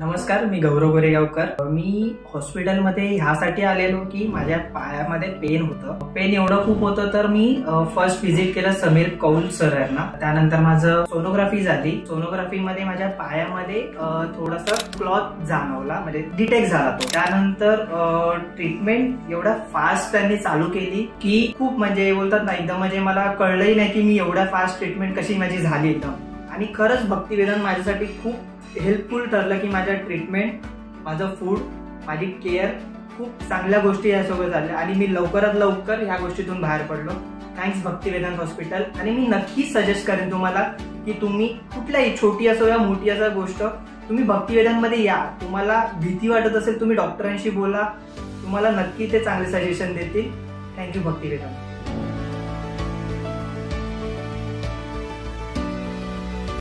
नमस्कार, मी गौरव गोरेगावकर। मी हॉस्पिटलमध्ये ह्यासाठी आलेलो की माझ्या पायामध्ये पेन होतं। पेन एवढं खूप होतं तर मी फर्स्ट व्हिजिट केलं समीर कौल सर यांना। त्यानंतर माझं सोनोग्राफी झाली। सोनोग्राफीमध्ये माझ्या पायामध्ये थोडासा क्लॉथ जाणवला, म्हणजे डिटेक्ट झाला तो। त्यानंतर ट्रीटमेंट एवढा फास्ट त्यांनी चालू केली की खूप म्हणजे बोलतात ना, एकदम म्हणजे मला कळलंही नाही की मी एवढ्या फास्ट ट्रीटमेंट कशी माझी झाली एकदम। आणि खरंच भक्तिवेदन माझ्यासाठी खूप हेल्पफुल ठरलं की माझ्या ट्रीटमेंट, माझं फूड, माझी केअर, खूप चांगल्या गोष्टी यासोबत झाल्या आणि मी लवकरात लवकर ह्या गोष्टीतून बाहेर पडलो। Thanks Bhaktivedanta hospital. आणि मी नक्कीच सजेस्ट करेन तुम्हाला की तुम्ही कुठल्याही छोटी असो या मोठी असो गोष्ट तुम्ही भक्तिवेदनमध्ये या। तुम्हाला भीती वाटत असेल तुम्ही डॉक्टरांशी बोला, तुम्हाला नक्की ते चांगले सजेशन देतील। थँक्यू भक्तिवेदन।